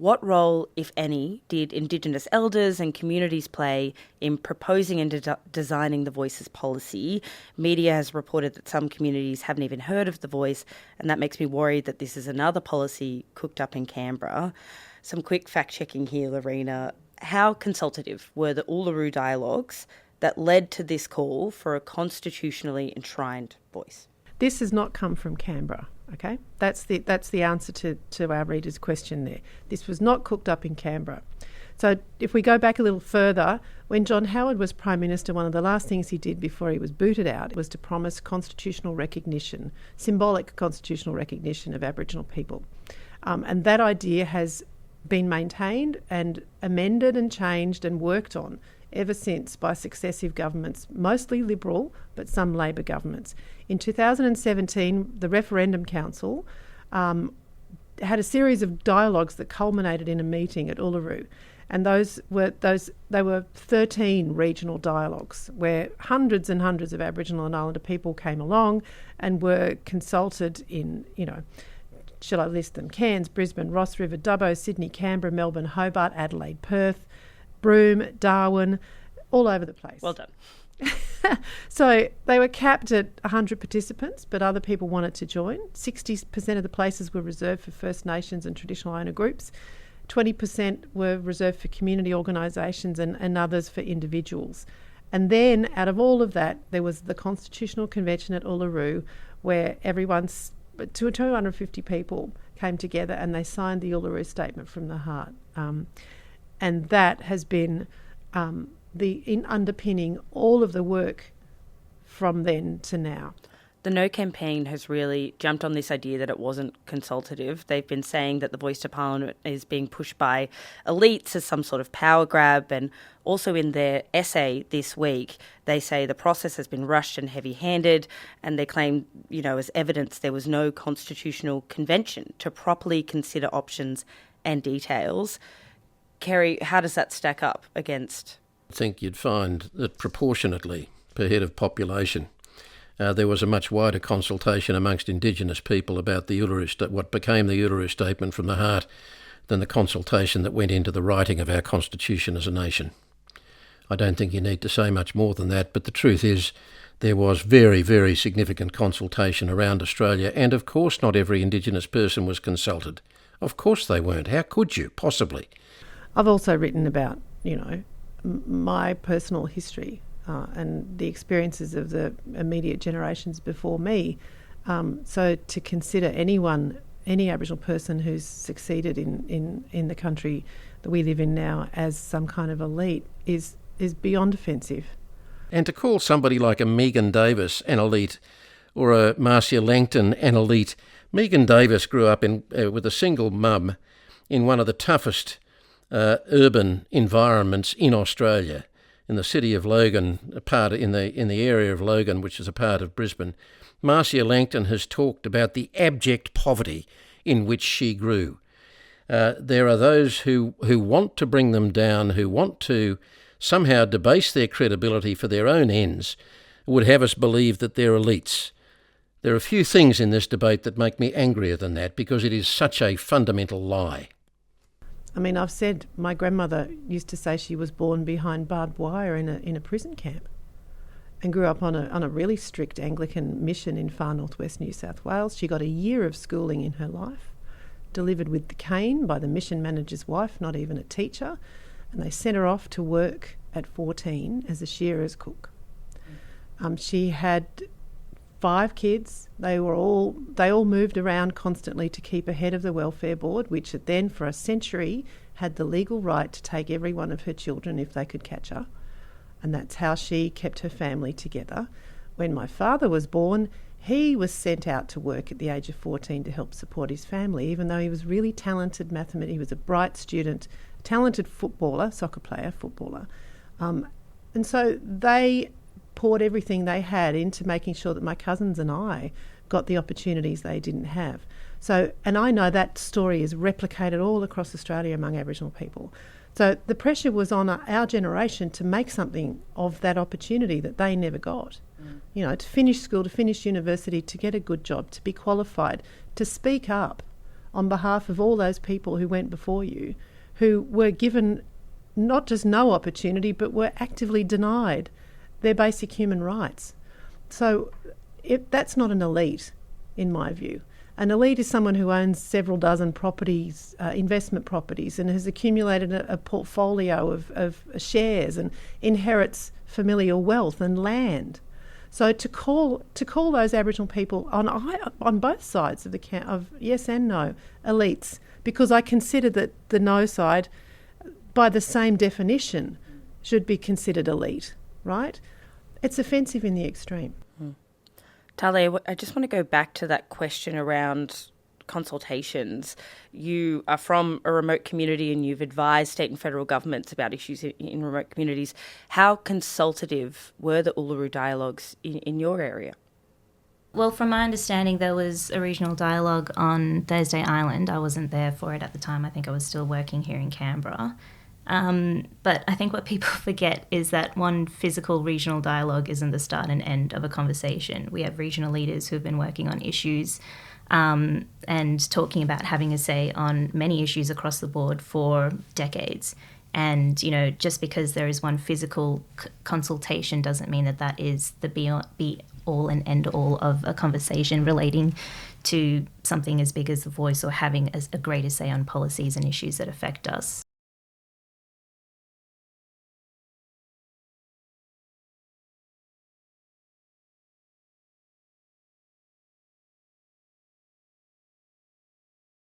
What role, if any, did Indigenous elders and communities play in proposing and designing the Voices policy? Media has reported that some communities haven't even heard of the Voice, and that makes me worried that this is another policy cooked up in Canberra. Some quick fact-checking here, Lorena. How consultative were the Uluru dialogues that led to this call for a constitutionally enshrined voice? This has not come from Canberra, okay? That's the answer to our reader's question there. This was not cooked up in Canberra. So if we go back a little further, when John Howard was Prime Minister, one of the last things he did before he was booted out was to promise constitutional recognition, symbolic constitutional recognition of Aboriginal people. And that idea has been maintained and amended and changed and worked on ever since by successive governments, mostly Liberal, but some Labor governments. In 2017, the Referendum Council had a series of dialogues that culminated in a meeting at Uluru. And they were 13 regional dialogues where hundreds and hundreds of Aboriginal and Islander people came along and were consulted in, shall I list them? Cairns, Brisbane, Ross River, Dubbo, Sydney, Canberra, Melbourne, Hobart, Adelaide, Perth, Broome, Darwin, all over the place. Well done. So they were capped at 100 participants, but other people wanted to join. 60% of the places were reserved for First Nations and traditional owner groups. 20% were reserved for community organisations and others for individuals. And then out of all of that, there was the Constitutional Convention at Uluru where 250 people came together and they signed the Uluru Statement from the Heart. And that has been underpinning all of the work from then to now. The No campaign has really jumped on this idea that it wasn't consultative. They've been saying that the Voice to Parliament is being pushed by elites as some sort of power grab, and also in their essay this week, they say the process has been rushed and heavy-handed, and they claim, as evidence there was no constitutional convention to properly consider options and details. Kerry, how does that stack up against? I think you'd find that proportionately per head of population, there was a much wider consultation amongst Indigenous people about the what became the Uluru Statement from the Heart than the consultation that went into the writing of our constitution as a nation. I don't think you need to say much more than that, but the truth is there was very, very significant consultation around Australia, and of course not every Indigenous person was consulted. Of course they weren't. How could you possibly? I've also written about, my personal history and the experiences of the immediate generations before me. So to consider any Aboriginal person who's succeeded in the country that we live in now as some kind of elite is beyond offensive. And to call somebody like a Megan Davis an elite or a Marcia Langton an elite. Megan Davis grew up with a single mum in one of the toughest urban environments in Australia, in the city of Logan, in the area of Logan, which is a part of Brisbane. Marcia Langton has talked about the abject poverty in which she grew. There are those who want to bring them down, who want to somehow debase their credibility for their own ends, would have us believe that they're elites. There are few things in this debate that make me angrier than that, because it is such a fundamental lie. I mean, I've said my grandmother used to say she was born behind barbed wire in a prison camp, and grew up on a really strict Anglican mission in far northwest New South Wales. She got a year of schooling in her life, delivered with the cane by the mission manager's wife, not even a teacher, and they sent her off to work at 14 as a shearer's cook. She had 5 kids. They all moved around constantly to keep ahead of the welfare board, which had then for a century had the legal right to take every one of her children if they could catch her. And that's how she kept her family together. When my father was born, he was sent out to work at the age of 14 to help support his family, even though he was really talented he was a bright student, talented soccer player. And so they poured everything they had into making sure that my cousins and I got the opportunities they didn't have. So, and I know that story is replicated all across Australia among Aboriginal people. So the pressure was on our generation to make something of that opportunity that they never got. To finish school, to finish university, to get a good job, to be qualified, to speak up on behalf of all those people who went before you, who were given not just no opportunity, but were actively denied their basic human rights. So that's not an elite, in my view. An elite is someone who owns several dozen properties, investment properties, and has accumulated a portfolio of shares and inherits familial wealth and land. So to call those Aboriginal people on both sides of of yes and no elites, because I consider that the no side, by the same definition, should be considered elite, right? It's offensive in the extreme. Talei, I just want to go back to that question around consultations. You are from a remote community and you've advised state and federal governments about issues in remote communities. How consultative were the Uluru dialogues in your area? Well, from my understanding, there was a regional dialogue on Thursday Island. I wasn't there for it at the time. I think I was still working here in Canberra. But I think what people forget is that one physical regional dialogue isn't the start and end of a conversation. We have regional leaders who have been working on issues and talking about having a say on many issues across the board for decades. And, just because there is one physical consultation doesn't mean that is the be all and end all of a conversation relating to something as big as the voice or having a greater say on policies and issues that affect us.